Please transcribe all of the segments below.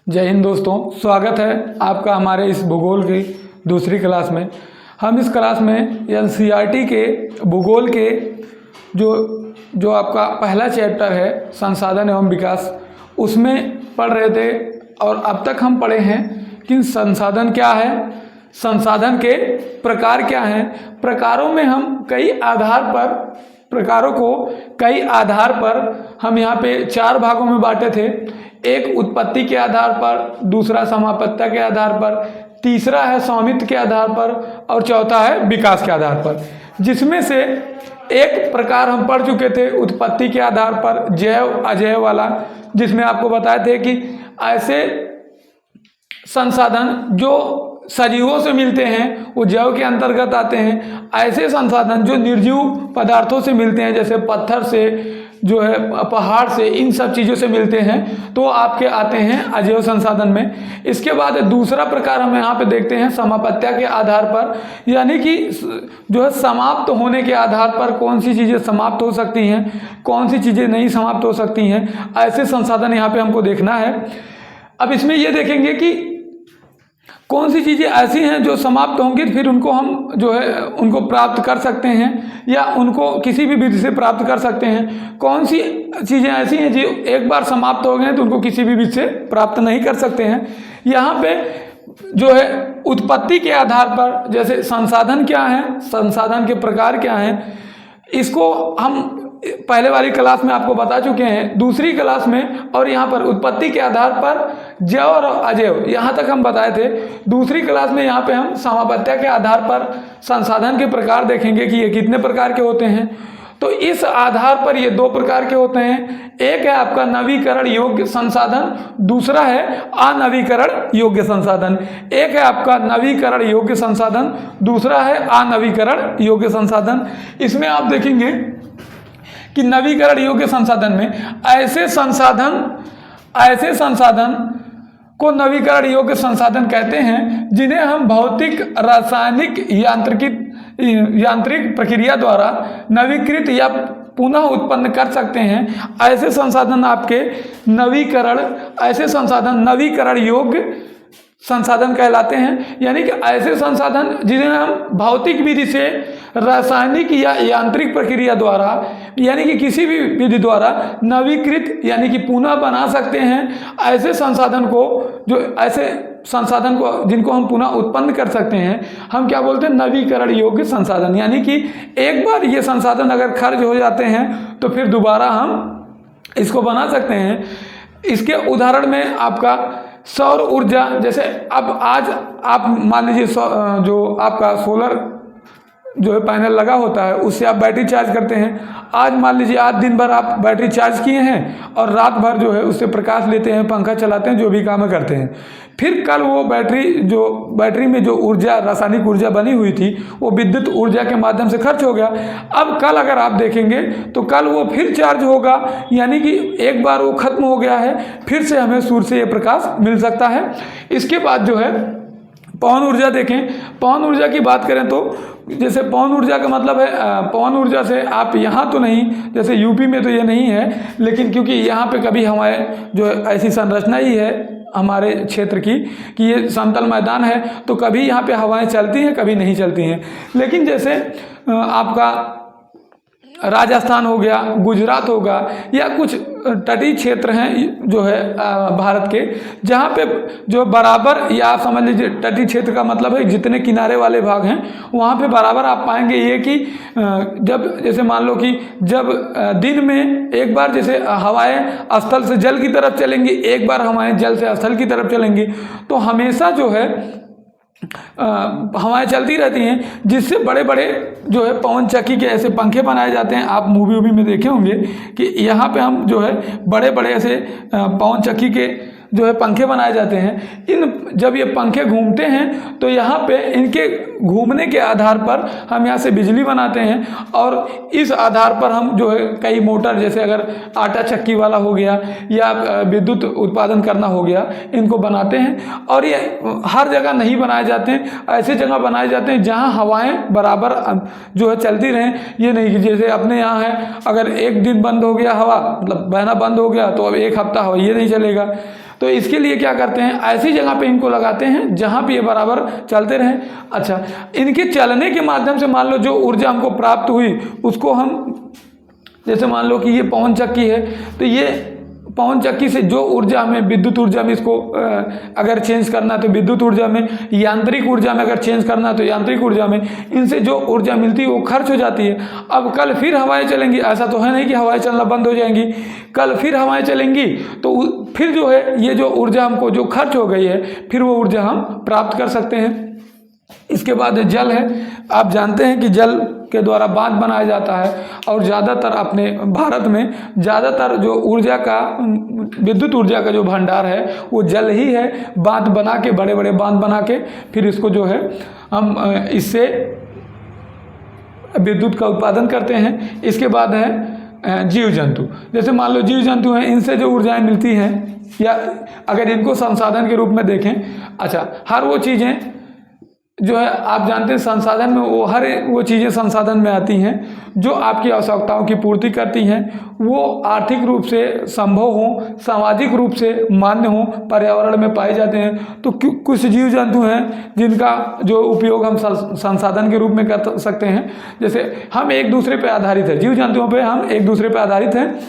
जय हिंद दोस्तों, स्वागत है आपका हमारे इस भूगोल की दूसरी क्लास में। हम इस क्लास में एनसीईआरटी के भूगोल के जो आपका पहला चैप्टर है संसाधन एवं विकास, उसमें पढ़ रहे थे और अब तक हम पढ़े हैं कि संसाधन क्या है, संसाधन के प्रकार क्या हैं। प्रकारों में हम प्रकारों को कई आधार पर हम यहाँ पे 4 भागों में बांटे थे। एक उत्पत्ति के आधार पर, दूसरा समापत्ति के आधार पर, तीसरा है स्वामित्व के आधार पर और चौथा है विकास के आधार पर। जिसमें से एक प्रकार हम पढ़ चुके थे उत्पत्ति के आधार पर, जैव अजैव वाला, जिसमें आपको बताए थे कि ऐसे संसाधन जो सजीवों से मिलते हैं वो जैव के अंतर्गत आते हैं। ऐसे संसाधन जो निर्जीव पदार्थों से मिलते हैं, जैसे पत्थर से, जो है पहाड़ से, इन सब चीज़ों से मिलते हैं, तो आपके आते हैं अजैव संसाधन में। इसके बाद दूसरा प्रकार हम यहाँ पे देखते हैं समापत्ति के आधार पर, यानी कि जो है समाप्त होने के आधार पर कौन सी चीज़ें समाप्त हो सकती हैं, कौन सी चीज़ें नहीं समाप्त हो सकती हैं। ऐसे संसाधन यहाँ पे हमको देखना है। अब इसमें ये देखेंगे कि कौन सी चीज़ें ऐसी हैं जो समाप्त होंगी, फिर उनको हम जो है उनको प्राप्त कर सकते हैं या उनको किसी भी विधि से प्राप्त कर सकते हैं। कौन सी चीज़ें ऐसी हैं जो एक बार समाप्त हो गए तो उनको किसी भी विधि से प्राप्त नहीं कर सकते हैं। यहाँ पे जो है उत्पत्ति के आधार पर, जैसे संसाधन क्या है, संसाधन के प्रकार क्या हैं, इसको हम पहले वाली क्लास में आपको बता चुके हैं, दूसरी क्लास में। और यहाँ पर उत्पत्ति के आधार पर जैव और अजैव यहाँ तक हम बताए थे। दूसरी क्लास में यहाँ पे हम समापत्ति के आधार पर संसाधन के प्रकार देखेंगे कि ये कितने प्रकार के होते हैं। तो इस आधार पर ये 2 प्रकार के होते हैं। एक है आपका नवीकरण योग्य संसाधन, दूसरा है अनवीकरण योग्य संसाधन। एक है आपका नवीकरण योग्य संसाधन, दूसरा है अनवीकरण योग्य संसाधन। इसमें आप देखेंगे कि नवीकरण योग्य संसाधन में ऐसे संसाधन को नवीकरण योग्य संसाधन कहते हैं जिन्हें हम भौतिक, रासायनिक, यांत्रिक प्रक्रिया द्वारा नवीकृत या पुनः उत्पन्न कर सकते हैं। ऐसे संसाधन आपके नवीकरण योग्य संसाधन कहलाते हैं। यानी कि ऐसे संसाधन जिन्हें हम भौतिक विधि से, रासायनिक या यांत्रिक प्रक्रिया द्वारा, यानी कि किसी भी विधि द्वारा नवीकृत यानी कि पुनः बना सकते हैं। ऐसे संसाधन को जिनको हम पुनः उत्पन्न कर सकते हैं, हम क्या बोलते हैं, नवीकरण योग्य संसाधन। यानी कि एक बार ये संसाधन अगर खर्च हो जाते हैं तो फिर दोबारा हम इसको बना सकते हैं। इसके उदाहरण में आपका सौर ऊर्जा, जैसे अब आज आप मान लीजिए जो आपका सोलर जो है पैनल लगा होता है, उससे आप बैटरी चार्ज करते हैं। आज मान लीजिए आज दिन भर आप बैटरी चार्ज किए हैं और रात भर जो है उससे प्रकाश लेते हैं, पंखा चलाते हैं, जो भी काम करते हैं। फिर कल वो बैटरी में जो ऊर्जा, रासायनिक ऊर्जा बनी हुई थी, वो विद्युत ऊर्जा के माध्यम से खर्च हो गया। अब कल अगर आप देखेंगे तो कल वो फिर चार्ज होगा, यानी कि एक बार वो खत्म हो गया है, फिर से हमें सूर्य से ये प्रकाश मिल सकता है। इसके बाद जो है पवन ऊर्जा देखें। पवन ऊर्जा की बात करें तो जैसे पवन ऊर्जा का मतलब है, पवन ऊर्जा से आप यहाँ तो नहीं, जैसे यूपी में तो ये नहीं है, लेकिन क्योंकि यहाँ पे कभी हमारे जो ऐसी संरचना ही है हमारे क्षेत्र की कि ये समतल मैदान है, तो कभी यहाँ पे हवाएं चलती हैं, कभी नहीं चलती हैं। लेकिन जैसे आपका राजस्थान हो गया, गुजरात होगा, या कुछ तटीय क्षेत्र हैं जो है भारत के, जहाँ पे जो बराबर, या आप समझ लीजिए तटीय क्षेत्र का मतलब है जितने किनारे वाले भाग हैं, वहाँ पे बराबर आप पाएंगे ये कि जब जैसे मान लो कि जब दिन में एक बार जैसे हवाएं स्थल से जल की तरफ चलेंगी, एक बार हवाएं जल से स्थल की तरफ चलेंगी, तो हमेशा जो है हवाएं चलती रहती हैं, जिससे बड़े बड़े जो है पवन चक्की के ऐसे पंखे बनाए जाते हैं। आप मूवी में देखे होंगे कि यहाँ पे हम जो है बड़े बड़े ऐसे पवन चक्की के जो है पंखे बनाए जाते हैं। जब ये पंखे घूमते हैं तो यहाँ पे इनके घूमने के आधार पर हम यहाँ से बिजली बनाते हैं, और इस आधार पर हम जो है कई मोटर, जैसे अगर आटा चक्की वाला हो गया या विद्युत उत्पादन करना हो गया, इनको बनाते हैं। और ये हर जगह नहीं बनाए जाते हैं, ऐसी जगह बनाए जाते हैं जहाँ हवाएं बराबर जो है चलती रहें। ये नहीं कि जैसे अपने यहाँ है, अगर एक दिन बंद हो गया हवा, मतलब बहना बंद हो गया, तो अब एक हफ्ता हवा ये नहीं चलेगा। तो इसके लिए क्या करते हैं, ऐसी जगह पे इनको लगाते हैं जहाँ पे ये बराबर चलते रहें। अच्छा, इनके चलने के माध्यम से मान लो जो ऊर्जा हमको प्राप्त हुई उसको हम, जैसे मान लो कि ये पवन चक्की है, तो ये पवन चक्की से जो ऊर्जा में, विद्युत ऊर्जा में इसको अगर चेंज करना है तो विद्युत ऊर्जा में, यांत्रिक ऊर्जा में अगर चेंज करना है तो यांत्रिक ऊर्जा में, इनसे जो ऊर्जा मिलती है वो खर्च हो जाती है। अब कल फिर हवाएं चलेंगी, ऐसा तो है नहीं कि हवाएं चलना बंद हो जाएंगी, कल फिर हवाएं चलेंगी तो फिर जो है ये जो ऊर्जा हमको जो खर्च हो गई है फिर वो ऊर्जा हम प्राप्त कर सकते हैं। इसके बाद जल है। आप जानते हैं कि जल के द्वारा बांध बनाया जाता है और ज़्यादातर अपने भारत में ज़्यादातर जो ऊर्जा का, विद्युत ऊर्जा का जो भंडार है वो जल ही है। बांध बना के, बड़े बड़े बांध बना के फिर इसको जो है हम इससे विद्युत का उत्पादन करते हैं। इसके बाद है जीव जंतु। जैसे मान लो जीव जंतु हैं, इनसे जो ऊर्जाएं मिलती हैं, या अगर इनको संसाधन के रूप में देखें, अच्छा हर वो चीज़ें जो है आप जानते हैं संसाधन में वो हर वो चीज़ें संसाधन में आती हैं जो आपकी आवश्यकताओं की पूर्ति करती हैं, वो आर्थिक रूप से संभव हो, सामाजिक रूप से मान्य हो, पर्यावरण में पाए जाते हैं। तो कुछ जीव जंतु हैं जिनका जो उपयोग हम संसाधन के रूप में कर सकते हैं। जैसे हम एक दूसरे पर आधारित है, जीव जंतुओं पर हम एक दूसरे पर आधारित हैं।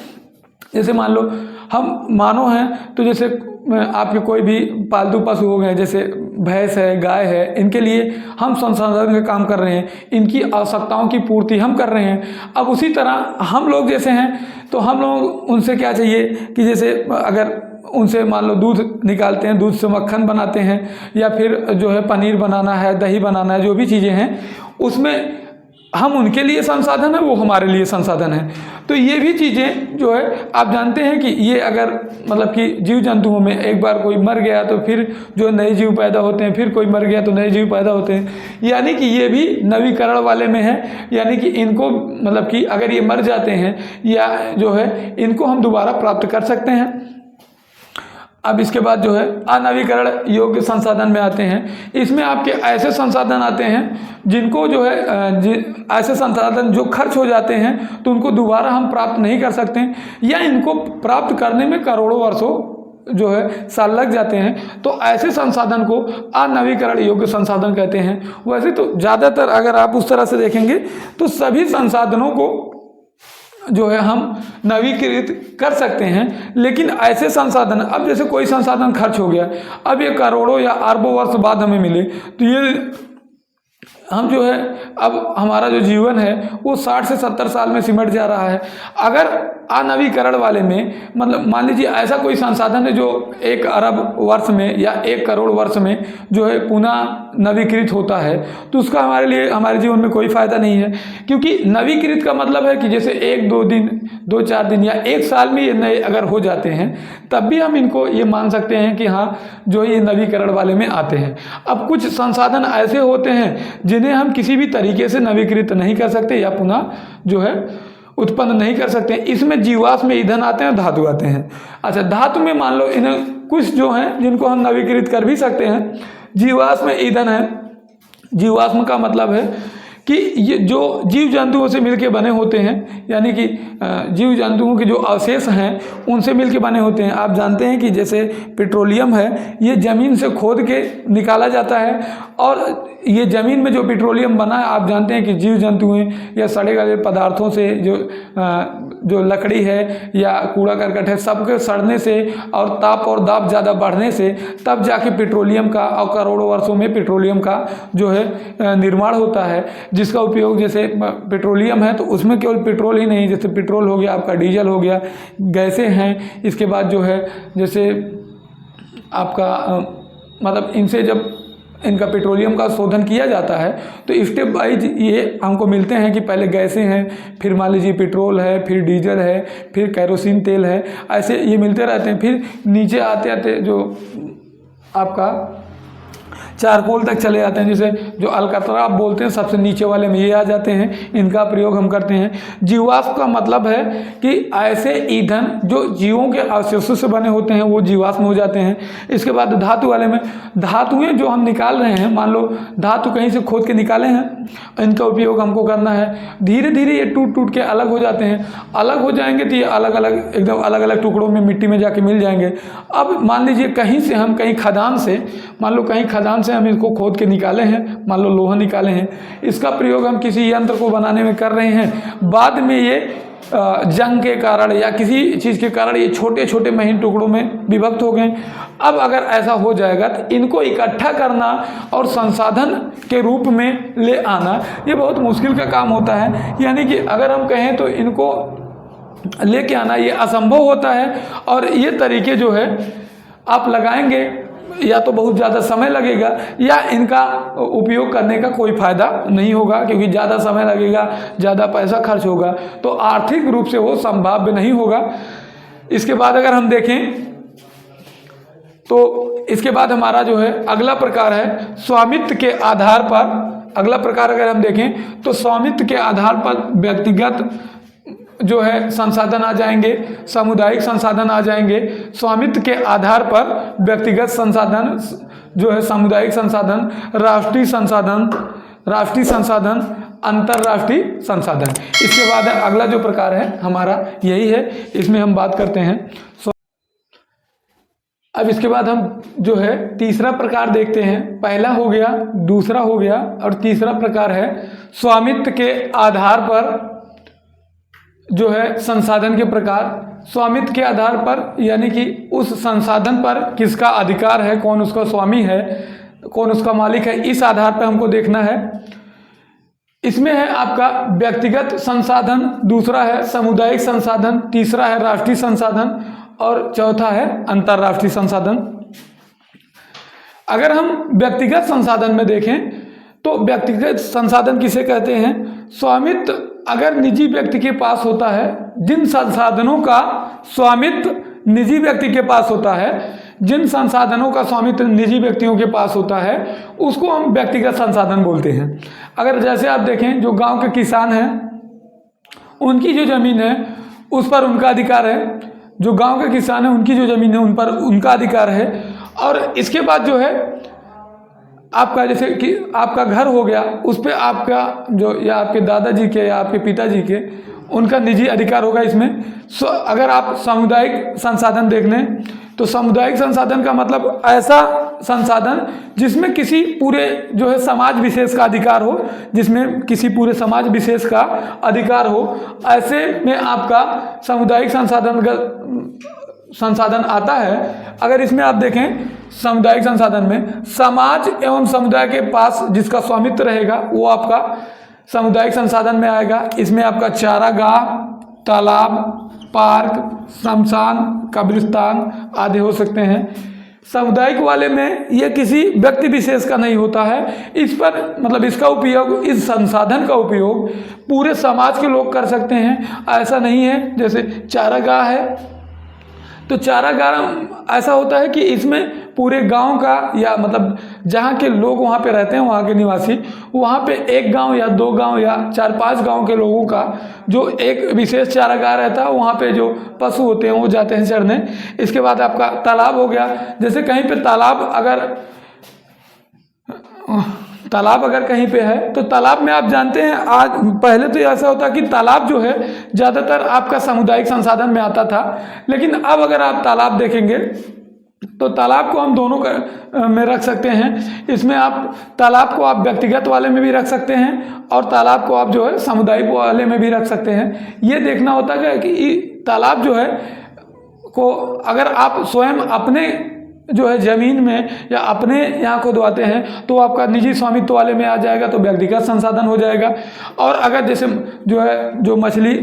जैसे मान लो हम मानव हैं, तो जैसे आपके कोई भी पालतू पशु हो गए, जैसे भैंस है, गाय है, इनके लिए हम संसाधन का काम कर रहे हैं, इनकी आवश्यकताओं की पूर्ति हम कर रहे हैं। अब उसी तरह हम लोग जैसे हैं, तो हम लोग उनसे क्या चाहिए कि जैसे अगर उनसे मान लो दूध निकालते हैं, दूध से मक्खन बनाते हैं, या फिर जो है पनीर बनाना है, दही बनाना है, जो भी चीज़ें हैं उसमें हम उनके लिए संसाधन है, वो हमारे लिए संसाधन है। तो ये भी चीज़ें जो है आप जानते हैं कि ये अगर मतलब कि जीव जंतुओं में एक बार कोई मर गया तो फिर जो नए जीव पैदा होते हैं, फिर कोई मर गया तो नए जीव पैदा होते हैं, यानी कि ये भी नवीकरण वाले में है। यानी कि इनको मतलब कि अगर ये मर जाते हैं या जो है इनको हम दोबारा प्राप्त कर सकते हैं। अब इसके बाद जो है अनवीकरण योग्य संसाधन में आते हैं। इसमें आपके ऐसे संसाधन आते हैं जिनको जो है ऐसे संसाधन जो खर्च हो जाते हैं तो उनको दोबारा हम प्राप्त नहीं कर सकते, या इनको प्राप्त करने में करोड़ों वर्षों जो है साल लग जाते हैं। तो ऐसे संसाधन को अनवीकरण योग्य संसाधन कहते हैं। वैसे तो ज़्यादातर अगर आप उस तरह से देखेंगे तो सभी संसाधनों को जो है हम नवीकृत कर सकते हैं, लेकिन ऐसे संसाधन, अब जैसे कोई संसाधन खर्च हो गया, अब ये करोड़ों या अरबों वर्ष बाद हमें मिले, तो ये हम जो है अब हमारा जो जीवन है वो 60 से 70 साल में सिमट जा रहा है। अगर अनवीकरण वाले में मतलब मान लीजिए ऐसा कोई संसाधन है जो 1 अरब वर्ष में या 1 करोड़ वर्ष में जो है पुनः नवीकृत होता है, तो उसका हमारे लिए, हमारे जीवन में कोई फ़ायदा नहीं है। क्योंकि नवीकृत का मतलब है कि जैसे 1-2 दिन, 2-4 दिन या 1 साल में ये नए अगर हो जाते हैं तब भी हम इनको ये मान सकते हैं कि हाँ जो ये नवीकरण वाले में आते हैं। अब कुछ संसाधन ऐसे होते हैं जिन्हें हम किसी भी तरीके से नवीकृत नहीं कर सकते या पुनः जो है उत्पन्न नहीं कर सकते। इसमें जीवाश्म ईंधन आते हैं, धातु आते हैं। अच्छा, धातु में मान लो इन्हें कुछ जो हैं जिनको हम नवीकृत कर भी सकते हैं। जीवाश्म ईंधन है। जीवाश्म का मतलब है कि ये जो जीव जंतुओं से मिलके बने होते हैं, यानी कि जीव जंतुओं के जो अवशेष हैं उनसे मिलके बने होते हैं। आप जानते हैं कि जैसे पेट्रोलियम है, ये ज़मीन से खोद के निकाला जाता है, और ये ज़मीन में जो पेट्रोलियम बना है आप जानते हैं कि जीव जंतुओं या सड़े गले पदार्थों से जो लकड़ी है या कूड़ा करकट है, सबके सड़ने से और ताप और दाब ज़्यादा बढ़ने से तब जाके पेट्रोलियम का, और करोड़ों वर्षों में पेट्रोलियम का जो है निर्माण होता है, जिसका उपयोग, जैसे पेट्रोलियम है तो उसमें केवल पेट्रोल ही नहीं, जैसे पेट्रोल हो गया, आपका डीजल हो गया, गैसें हैं। इसके बाद जो है जैसे आपका मतलब इनसे जब इनका पेट्रोलियम का शोधन किया जाता है तो स्टेप वाइज ये हमको मिलते हैं कि पहले गैसें हैं, फिर मान लीजिए पेट्रोल है, फिर डीजल है, फिर कैरोसिन तेल है, ऐसे ये मिलते रहते हैं। फिर नीचे आते आते जो आपका चारकोल तक चले जाते हैं, जैसे जो अलकतरा आप बोलते हैं सबसे नीचे वाले में ये आ जाते हैं, इनका प्रयोग हम करते हैं। जीवाश्म का मतलब है कि ऐसे ईंधन जो जीवों के अवशेषों से बने होते हैं वो जीवाश्म हो जाते हैं। इसके बाद धातु वाले में धातुएँ जो हम निकाल रहे हैं, मान लो धातु कहीं से खोद के निकाले हैं, इनका उपयोग हमको करना है। धीरे धीरे ये टूट टूट के अलग हो जाते हैं, अलग हो जाएंगे तो ये अलग अलग एकदम अलग अलग टुकड़ों में मिट्टी में जाके मिल जाएंगे। अब मान लीजिए कहीं से हम कहीं खदान से, मान लो कहीं खदान से हम इसको खोद के निकाले हैं, मान लो लोहा निकाले हैं, इसका प्रयोग हम किसी यंत्र को बनाने में कर रहे हैं। बाद में ये जंग के कारण या किसी चीज़ के कारण ये छोटे छोटे महीन टुकड़ों में विभक्त हो गए। अब अगर ऐसा हो जाएगा तो इनको इकट्ठा करना और संसाधन के रूप में ले आना ये बहुत मुश्किल का काम होता है। यानी कि अगर हम कहें तो इनको लेके आना ये असंभव होता है, और ये तरीके जो है आप लगाएंगे या तो बहुत ज़्यादा समय लगेगा या इनका उपयोग करने का कोई फ़ायदा नहीं होगा, क्योंकि ज़्यादा समय लगेगा, ज़्यादा पैसा खर्च होगा, तो आर्थिक रूप से वो संभाव्य नहीं होगा। इसके बाद अगर हम देखें तो इसके बाद हमारा जो है अगला प्रकार है स्वामित्व के आधार पर। अगला प्रकार अगर हम देखें तो स्वामित्व के आधार पर व्यक्तिगत जो है संसाधन आ जाएंगे, सामुदायिक संसाधन आ जाएंगे। स्वामित्व के आधार पर व्यक्तिगत संसाधन जो है, सामुदायिक संसाधन, राष्ट्रीय संसाधन, अंतर्राष्ट्रीय संसाधन। इसके बाद अगला जो प्रकार है हमारा यही है, इसमें हम बात करते हैं। अब इसके बाद हम जो है तीसरा प्रकार देखते हैं। पहला हो गया, दूसरा हो गया, और तीसरा प्रकार है स्वामित्व के आधार पर जो है संसाधन के प्रकार। स्वामित्व के आधार पर यानी कि उस संसाधन पर किसका अधिकार है, कौन उसका स्वामी है, कौन उसका मालिक है, इस आधार पर हमको देखना है। इसमें है आपका व्यक्तिगत संसाधन, दूसरा है सामुदायिक संसाधन, तीसरा है राष्ट्रीय संसाधन, और चौथा है अंतर्राष्ट्रीय संसाधन। अगर हम व्यक्तिगत संसाधन में देखें तो व्यक्तिगत संसाधन किसे कहते हैं? स्वामित्व अगर निजी व्यक्ति के पास होता है, जिन संसाधनों का स्वामित्व निजी व्यक्ति के पास होता है, जिन संसाधनों का स्वामित्व निजी व्यक्तियों के पास होता है, उसको हम व्यक्तिगत संसाधन बोलते हैं। अगर जैसे आप देखें जो गांव के किसान हैं उनकी जो ज़मीन है उस पर उनका अधिकार है, जो गांव के किसान हैं उनकी जो ज़मीन है उन पर उनका अधिकार है। और इसके बाद जो है आपका जैसे कि आपका घर हो गया, उस पर आपका जो या आपके दादाजी के या आपके पिताजी के उनका निजी अधिकार होगा इसमें। अगर आप सामुदायिक संसाधन देख लें तो सामुदायिक संसाधन का मतलब ऐसा संसाधन जिसमें किसी पूरे जो है समाज विशेष का अधिकार हो, जिसमें किसी पूरे समाज विशेष का अधिकार हो, ऐसे में आपका सामुदायिक संसाधन आता है। अगर इसमें आप देखें सामुदायिक संसाधन में समाज एवं समुदाय के पास जिसका स्वामित्व रहेगा वो आपका सामुदायिक संसाधन में आएगा। इसमें आपका चारागाह, तालाब, पार्क, शमशान, कब्रिस्तान आदि हो सकते हैं। सामुदायिक वाले में ये किसी व्यक्ति विशेष का नहीं होता है, इस पर मतलब इसका उपयोग, इस संसाधन का उपयोग पूरे समाज के लोग कर सकते हैं। ऐसा नहीं है जैसे चारागाह है तो चारागाह ऐसा होता है कि इसमें पूरे गांव का या मतलब जहाँ के लोग वहाँ पे रहते हैं, वहाँ के निवासी, वहाँ पे एक गांव या दो गांव या 4-5 गांव के लोगों का जो एक विशेष चारागाह रहता है, वहाँ पे जो पशु होते हैं वो जाते हैं चरने। इसके बाद आपका तालाब हो गया, जैसे कहीं पे तालाब अगर कहीं पे है तो तालाब में आप जानते हैं आज पहले तो ऐसा होता कि तालाब जो है ज़्यादातर आपका सामुदायिक संसाधन में आता था, लेकिन अब अगर आप तालाब देखेंगे तो तालाब को हम दोनों में रख सकते हैं। इसमें आप तालाब को आप व्यक्तिगत वाले में भी रख सकते हैं और तालाब को आप जो है सामुदायिक वाले में भी रख सकते हैं। ये देखना होता है कि तालाब जो है को अगर आप स्वयं अपने जो है ज़मीन में या अपने यहाँ खुदवाते हैं तो आपका निजी स्वामित्व वाले में आ जाएगा, तो व्यक्तिगत संसाधन हो जाएगा। और अगर जैसे जो है जो मछली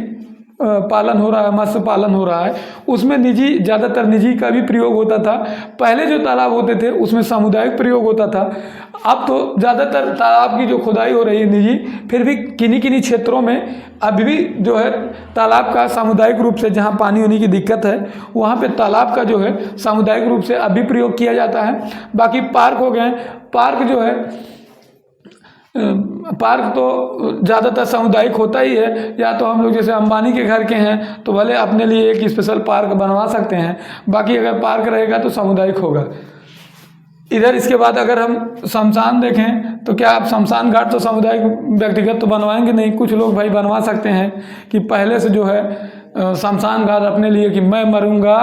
पालन हो रहा है, मत्स्य पालन हो रहा है, उसमें ज़्यादातर निजी का भी प्रयोग होता था। पहले जो तालाब होते थे उसमें सामुदायिक प्रयोग होता था। अब तो ज़्यादातर तालाब की जो खुदाई हो रही है निजी, फिर भी किन्हीं क्षेत्रों में अभी भी जो है तालाब का सामुदायिक रूप से, जहाँ पानी होने की दिक्कत है वहाँ पे तालाब का जो है सामुदायिक रूप से अभी प्रयोग किया जाता है। बाकी पार्क हो गए, पार्क जो है पार्क तो ज़्यादातर सामुदायिक होता ही है। या तो हम लोग जैसे अंबानी के घर के हैं तो भले अपने लिए एक स्पेशल पार्क बनवा सकते हैं, बाकी अगर पार्क रहेगा तो सामुदायिक होगा। इधर इसके बाद अगर हम शमशान देखें तो क्या आप शमशान घाट तो सामुदायिक व्यक्तिगत तो बनवाएंगे नहीं, कुछ लोग भाई बनवा सकते हैं कि पहले से जो है शमशान घाट अपने लिए कि मैं मरूंगा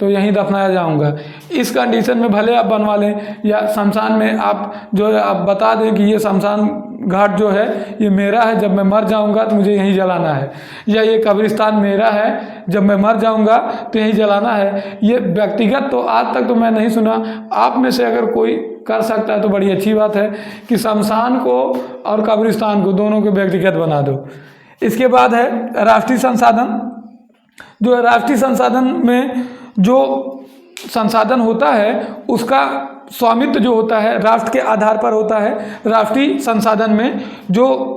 तो यहीं दफनाया जाऊंगा, इस कंडीशन में भले आप बनवा लें। या शमशान में आप जो है आप बता दें कि ये शमशान घाट जो है ये मेरा है, जब मैं मर जाऊंगा तो मुझे यहीं जलाना है, या ये कब्रिस्तान मेरा है, जब मैं मर जाऊंगा तो यहीं जलाना है। ये व्यक्तिगत तो आज तक तो मैं नहीं सुना, आप में से अगर कोई कर सकता है तो बड़ी अच्छी बात है कि शमशान को और कब्रिस्तान को दोनों को व्यक्तिगत बना दो। इसके बाद है राष्ट्रीय संसाधन। जो है राष्ट्रीय संसाधन में जो संसाधन होता है उसका स्वामित्व जो होता है राष्ट्र के आधार पर होता है। राष्ट्रीय संसाधन में जो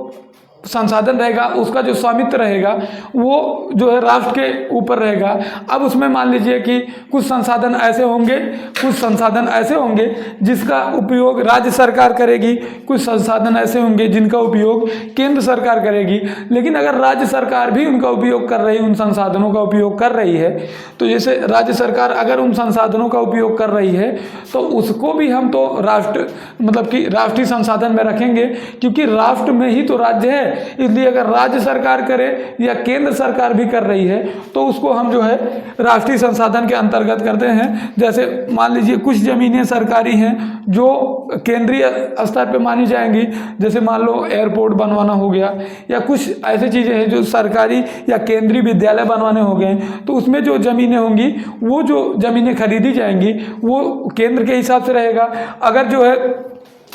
संसाधन रहेगा उसका जो स्वामित्व रहेगा वो जो है राष्ट्र के ऊपर रहेगा। अब उसमें मान लीजिए कि कुछ संसाधन ऐसे होंगे जिसका उपयोग राज्य सरकार करेगी, कुछ संसाधन ऐसे होंगे जिनका उपयोग केंद्र सरकार करेगी। लेकिन अगर राज्य सरकार भी उनका उपयोग कर रही, उन संसाधनों का उपयोग कर रही है, तो जैसे राज्य सरकार अगर उन संसाधनों का उपयोग कर रही है तो उसको भी हम तो राष्ट्र मतलब कि राष्ट्रीय संसाधन में रखेंगे, क्योंकि राष्ट्र में ही तो राज्य है। इसलिए अगर राज्य सरकार करे या केंद्र सरकार भी कर रही है तो उसको हम जो है राष्ट्रीय संसाधन के अंतर्गत करते हैं। जैसे मान लीजिए कुछ ज़मीनें सरकारी हैं जो केंद्रीय स्तर पे मानी जाएंगी, जैसे मान लो एयरपोर्ट बनवाना हो गया या कुछ ऐसी चीज़ें हैं जो सरकारी या केंद्रीय विद्यालय बनवाने हो गए, तो उसमें जो ज़मीनें होंगी वो जो ज़मीनें खरीदी जाएंगी वो केंद्र के हिसाब से रहेगा। अगर जो है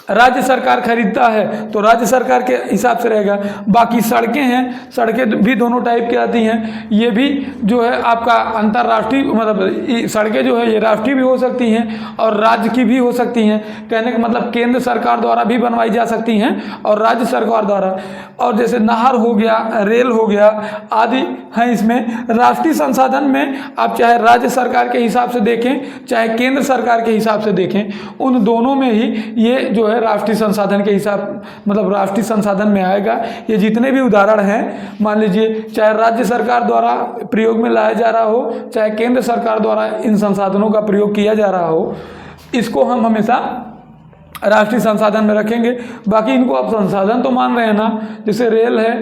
राज्य सरकार खरीदता है तो राज्य सरकार के हिसाब से रहेगा। बाकी सड़कें हैं, सड़कें भी दोनों टाइप की आती हैं, ये भी जो है आपका अंतर्राष्ट्रीय मतलब सड़कें जो है ये राष्ट्रीय भी हो सकती हैं और राज्य की भी हो सकती हैं। कहने का मतलब केंद्र सरकार द्वारा भी बनवाई जा सकती हैं और राज्य सरकार द्वारा। और जैसे नहर हो गया, रेल हो गया आदि हैं। इसमें राष्ट्रीय संसाधन में आप चाहे राज्य सरकार के हिसाब से देखें चाहे केंद्र सरकार के हिसाब से देखें, उन दोनों में ही ये जो है राष्ट्रीय संसाधन के हिसाब मतलब राष्ट्रीय संसाधन में आएगा। ये जितने भी उदाहरण हैं मान लीजिए चाहे राज्य सरकार द्वारा प्रयोग में लाया जा रहा हो चाहे केंद्र सरकार द्वारा इन संसाधनों का प्रयोग किया जा रहा हो, इसको हम हमेशा राष्ट्रीय संसाधन में रखेंगे। बाकी इनको आप संसाधन तो मान रहे हैं ना, जैसे रेल है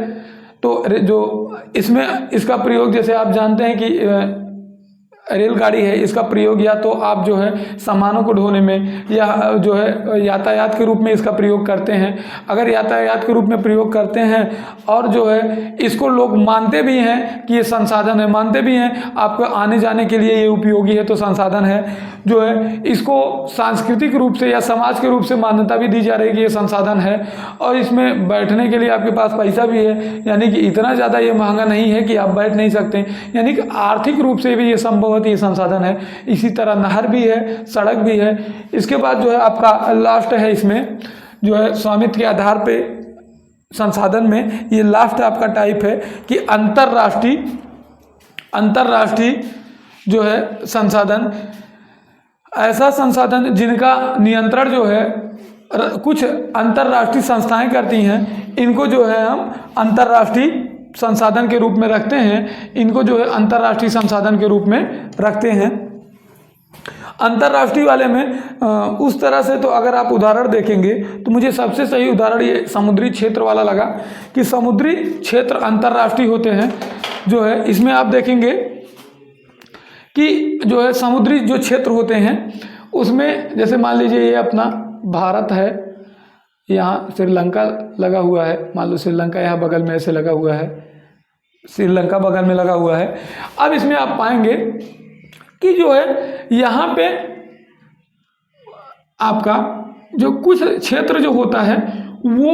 तो जो इसमें इसका प्रयोग जैसे आप जानते हैं कि रेलगाड़ी है, इसका प्रयोग या तो आप जो है सामानों को ढोने में या जो है यातायात के रूप में इसका प्रयोग करते हैं। अगर यातायात के रूप में प्रयोग करते हैं और जो है इसको लोग मानते भी हैं कि ये संसाधन है, मानते भी हैं आपको आने जाने के लिए ये उपयोगी है तो संसाधन है, जो है इसको सांस्कृतिक रूप से या समाज के रूप से मान्यता भी दी जा रही है कि ये संसाधन है। और इसमें बैठने के लिए आपके पास पैसा भी है, यानी कि इतना ज़्यादा ये महंगा नहीं है कि आप बैठ नहीं सकते, यानी कि आर्थिक रूप से भी ये संभव ये संसाधन है। इसी तरह नहर भी है, सड़क भी है। इसके बाद जो है आपका लास्ट है, इसमें जो है स्वामित्व के आधार पे संसाधन में ये लास्ट आपका टाइप है कि अंतर्राष्ट्रीय जो है संसाधन, ऐसा संसाधन जिनका नियंत्रण जो है कुछ अंतर्राष्ट्रीय संस्थाएं करती हैं, इनको जो है हम अंतर्राष्ट्रीय संसाधन के रूप में रखते हैं। इनको जो है अंतर्राष्ट्रीय संसाधन के रूप में रखते हैं। अंतर्राष्ट्रीय वाले में उस तरह से तो अगर आप उदाहरण देखेंगे तो मुझे सबसे सही उदाहरण ये समुद्री क्षेत्र वाला लगा कि समुद्री क्षेत्र अंतर्राष्ट्रीय होते हैं। जो है इसमें आप देखेंगे कि जो है समुद्री जो क्षेत्र होते हैं उसमें जैसे मान लीजिए ये अपना भारत है, यहाँ श्रीलंका लगा हुआ है, मान लो श्रीलंका यहाँ बगल में ऐसे लगा हुआ है, श्रीलंका बगल में लगा हुआ है। अब इसमें आप पाएंगे कि जो है यहाँ पे आपका जो कुछ क्षेत्र जो होता है वो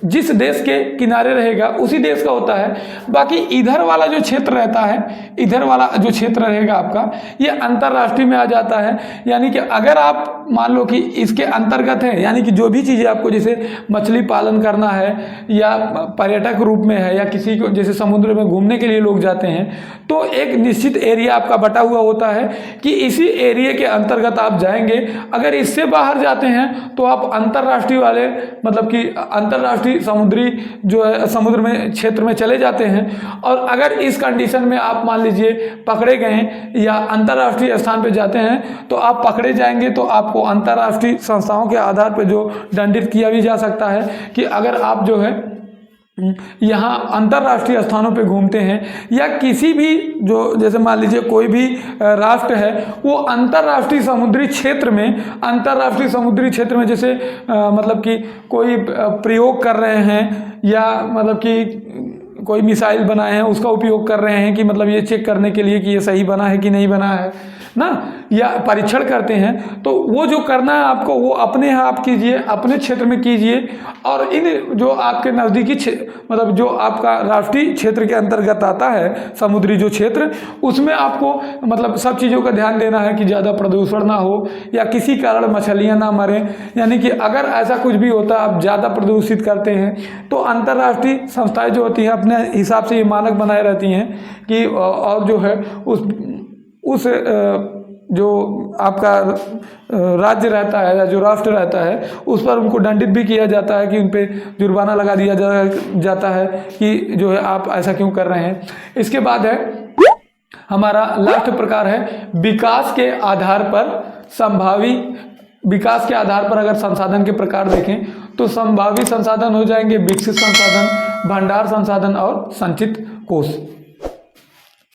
जिस देश के किनारे रहेगा उसी देश का होता है। बाकी इधर वाला जो क्षेत्र रहता है, इधर वाला जो क्षेत्र रहेगा आपका, ये अंतर्राष्ट्रीय में आ जाता है। यानी कि अगर आप मान लो कि इसके अंतर्गत है, यानी कि जो भी चीज़ें आपको जैसे मछली पालन करना है या पर्यटक रूप में है या किसी को जैसे समुद्र में घूमने के लिए लोग जाते हैं, तो एक निश्चित एरिया आपका बटा हुआ होता है कि इसी एरिया के अंतर्गत आप जाएंगे। अगर इससे बाहर जाते हैं तो आप अंतर्राष्ट्रीय वाले मतलब कि अंतर्राष्ट्रीय समुद्री जो है समुद्र में क्षेत्र में चले जाते हैं। और अगर इस कंडीशन में आप मान लीजिए पकड़े गए या अंतर्राष्ट्रीय स्थान पे जाते हैं तो आप पकड़े जाएंगे, तो आपको अंतर्राष्ट्रीय संस्थाओं के आधार पर जो दंडित किया भी जा सकता है कि अगर आप जो है यहाँ अंतर्राष्ट्रीय स्थानों पे घूमते हैं या किसी भी जो जैसे मान लीजिए कोई भी राष्ट्र है वो अंतर्राष्ट्रीय समुद्री क्षेत्र में जैसे मतलब कि कोई प्रयोग कर रहे हैं या मतलब कि कोई मिसाइल बनाए हैं उसका उपयोग कर रहे हैं कि मतलब ये चेक करने के लिए कि ये सही बना है कि नहीं बना है ना, या परीक्षण करते हैं, तो वो जो करना है आपको वो अपने यहाँ आप कीजिए, अपने क्षेत्र में कीजिए। और इन जो आपके नज़दीकी मतलब जो आपका राष्ट्रीय क्षेत्र के अंतर्गत आता है समुद्री जो क्षेत्र, उसमें आपको मतलब सब चीज़ों का ध्यान देना है कि ज़्यादा प्रदूषण ना हो या किसी कारण मछलियाँ ना मरें। यानी कि अगर ऐसा कुछ भी होता है, आप ज़्यादा प्रदूषित करते हैं, तो अंतर्राष्ट्रीय संस्थाएँ जो होती हैं अपने हिसाब से ये मानक बनाए रहती हैं कि और जो है उस जो आपका राज्य रहता है या जो राष्ट्र रहता है उस पर उनको दंडित भी किया जाता है कि उन पे जुर्माना लगा दिया जाता है कि जो है आप ऐसा क्यों कर रहे हैं। इसके बाद है हमारा लास्ट प्रकार है विकास के आधार पर संभावी। विकास के आधार पर अगर संसाधन के प्रकार देखें तो संभावी संसाधन हो जाएंगे विकसित संसाधन, भंडार संसाधन और संचित कोष।